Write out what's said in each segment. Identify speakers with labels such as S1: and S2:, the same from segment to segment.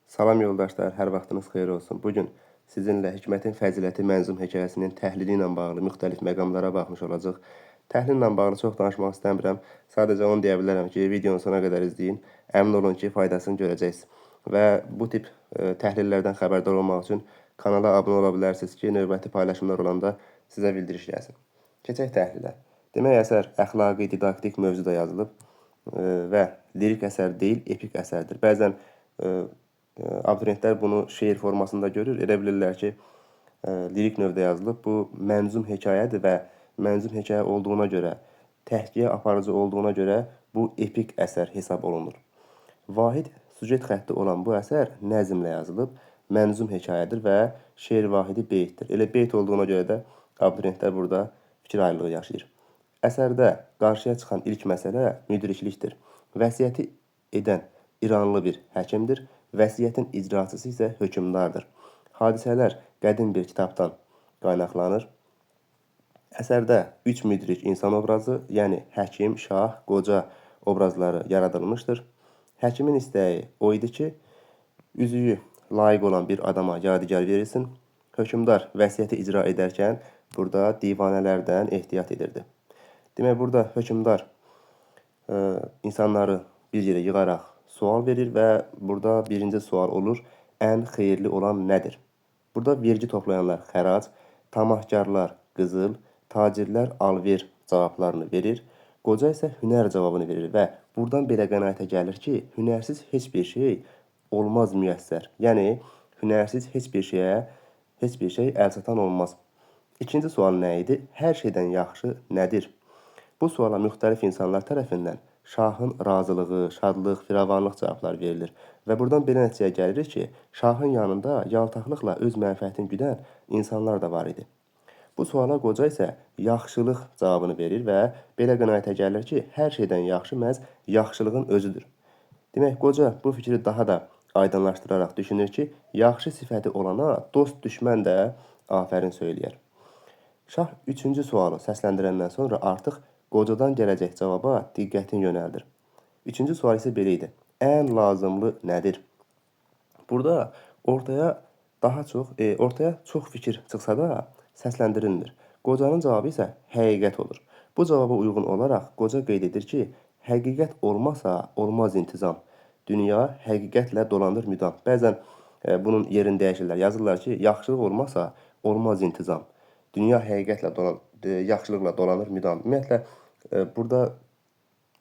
S1: Salam yoldaşlar, hər vaxtınız xeyir olsun. Bugün sizinlə Hikmətin Fəziləti mənzum hekayəsinin təhlili ilə bağlı müxtəlif məqamlara baxmış olacaq. Təhlillə bağlı çox danışmaq istəmirəm. Sadəcə onu deyə bilərəm ki, videonun sona qədər izləyin. Əmin olun ki, faydasını görəcəksiniz. Və bu tip təhlillərdən xəbərdar olmaq üçün kanala abunə ola bilərsiniz ki, növbəti paylaşımlar olanda sizə bildiriş gəlsin. Keçək təhlilə. Demək, əsər əxlaqi, didaktik mövzuda yazılıb və lirik əsər deyil, epik əsərdir. Bəzən abituriyentlər bunu şeir formasında görür. Elə bilirlər ki, lirik növdə yazılıb. Bu mənzum hekayədir və mənzum hekayə olduğuna görə, təhkiyə aparıcı olduğuna görə bu epik əsər hesab olunur. Vahid süjet xətti olan bu əsər nəzmlə yazılıb, mənzum hekayədir və şeir vahidi beytdir. Elə beyt olduğuna görə də abituriyentlər burada fikir ayrılığı yaşayır. Əsərdə qarşıya çıxan ilk məsələ müdriklikdir. Vəsiyyəti edən İranlı bir həkimdir. Vəsiyyətin icraçısı isə hökmdardır. Hadisələr qədim bir kitabdan qaynaqlanır. Əsərdə 3 müdrik insan obrazı, yəni həkim, şah, qoca obrazları yaradılmışdır. Həkimin istəyi o idi ki, üzüyü layiq olan bir adama yadigar verilsin. Hökmdar vəsiyyəti icra edərkən burada divanələrdən ehtiyat edirdi. Demək, burada hökmdar insanları bir yerə yığaraq sual verir və burada birinci sual olur, ən xeyirli olan nədir? Burada vergi toplayanlar xərac, tamahkarlar qızıl, tacirlər alver cavablarını verir, qoca isə hünər cavabını verir və buradan belə qənaətə gəlir ki, hünərsiz heç bir şey olmaz müyəssər. Yəni, hünərsiz heç bir şey əl çatan olmaz. İkinci sual nə idi? Hər şeydən yaxşı nədir? Bu suala müxtəlif insanlar tərəfindən şahın razılığı, şadlıq, firavanlıq cavablar verilir. Və buradan belə nəticəyə gəlirik ki, şahın yanında yaltaqlıqla öz mənfəətini güdən insanlar da var idi. Bu suala qoca isə yaxşılıq cavabını verir və belə qənaətə gəlir ki, hər şeydən yaxşı məhz yaxşılığın özüdür. Demək, qoca bu fikri daha da aydınlaşdıraraq düşünür ki, yaxşı sifəti olana dost düşmən də afərin söyləyər. Şah üçüncü sualı səsləndirəndən sonra artıq qocadan gələcək cavaba diqqətin yönəldir. Üçüncü sual isə belə idi. Ən lazımlı nədir? Burada ortaya çox fikir çıxsa da səsləndirilmir. Qocanın cavabı isə həqiqət olur. Bu cavaba uyğun olaraq qoca qeyd edir ki, həqiqət olmasa olmaz intizam. Dünya həqiqətlə dolanır müdam. Bəzən bunun yerini dəyişirlər. Yazırlar ki, yaxşılıq olmasa olmaz intizam. Dünya yaxşılıqla dolanır müdam. Ümumiyyətlə, burada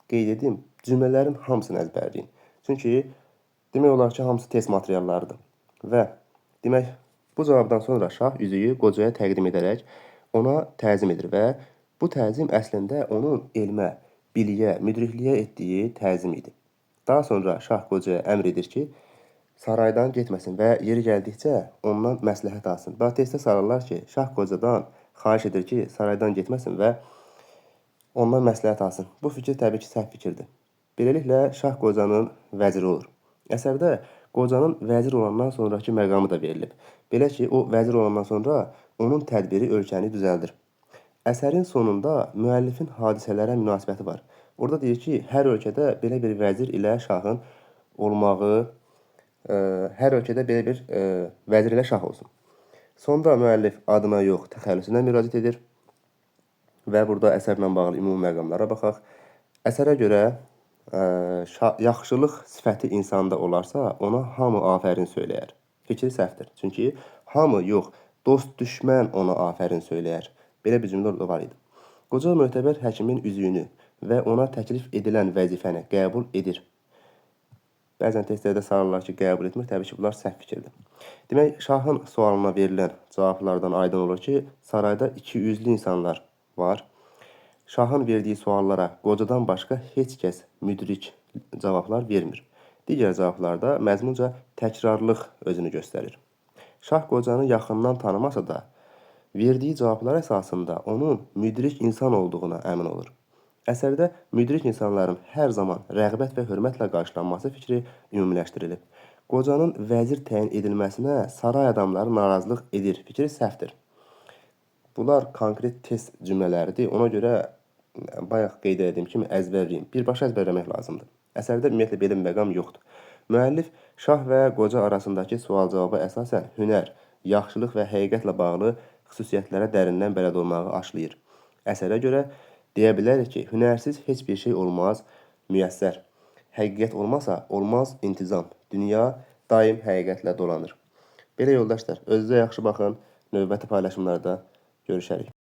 S1: qeyd edeyim, cümlələrin hamısını əzbərləyin. Çünki demək olar ki, hamısı test materiallarıdır. Və demək, bu cavabdan sonra şah üzüyü qocaya təqdim edərək ona təzim edir və bu təzim əslində onun elmə, biliyə, müdrikliyə etdiyi təzim idi. Daha sonra şah qocaya əmr edir ki, saraydan getməsin və yeri gəldikcə ondan məsləhət alsın. Və testə salırlar ki, şah qocadan xahiş edir ki, saraydan getməsin və ondan məsləhət alsın. Bu fikir təbii ki, səhv fikirdir. Beləliklə, şah qocanın vəziri olur. Əsərdə qocanın vəzir olandan sonraki məqamı da verilib. Belə ki, o vəzir olandan sonra onun tədbiri ölkəni düzəldir. Əsərin sonunda müəllifin hadisələrə münasibəti var. Orada deyir ki, hər ölkədə belə bir vəzir ilə şahın olmağı, hər ölkədə belə bir vəzir ilə şah olsun. Sonda müəllif adına yox, təxəllüsünə müraciət edir və burada əsərlə bağlı ümumi məqamlara baxaq. Əsərə görə yaxşılıq sifəti insanda olarsa, ona hamı afərin söyləyər. Fikri səhvdir. Çünki hamı yox, dost düşmən ona afərin söyləyər. Belə bir cümlə orada var idi. Qoca möhtəbər həkimin üzüyünü və ona təklif edilən vəzifəni qəbul edir. Bəzən testlərdə sarırlar ki, qəbul etmir. Təbii ki, bunlar səhv fikirdir. Demək, şahın sualına verilən cavablardan aydın olur ki, sarayda 200'lü insanlar var. Şahın verdiyi suallara qocadan başqa heç kəs müdrik cavablar vermir. Digər cavablarda məzmunca təkrarlıq özünü göstərir. Şah qocanı yaxından tanımasa da, verdiyi cavablar əsasında onun müdrik insan olduğuna əmin olur. Əsərdə müdrik insanların hər zaman rəğbət və hörmətlə qarşılanması fikri ümumiləşdirilib. Qocanın vəzir təyin edilməsinə saray adamları narazılıq edir, fikri səhvdir. Bunlar konkret test cümlələridir. Ona görə bayaq qeyd etdiyim kimi əzbərləyin. Birbaşa əzbərləmək lazımdır. Əsərdə ümumiyyətlə belə bir məqam yoxdur. Müəllif Şah və qoca arasındakı sual-cavaba əsasən hünər, yaxşılıq və həqiqətlə bağlı xüsusiyyətlərə dərindən bələd olmağı aşlayır. Əsərə görə deyə bilərik ki, hünərsiz heç bir şey olmaz, müyəssər. Həqiqət olmasa, olmaz intizam. Dünya daim həqiqətlə dolanır. Belə yoldaşlar, özünüzə yaxşı baxın. Növbəti paylaşımlarda görüşərik.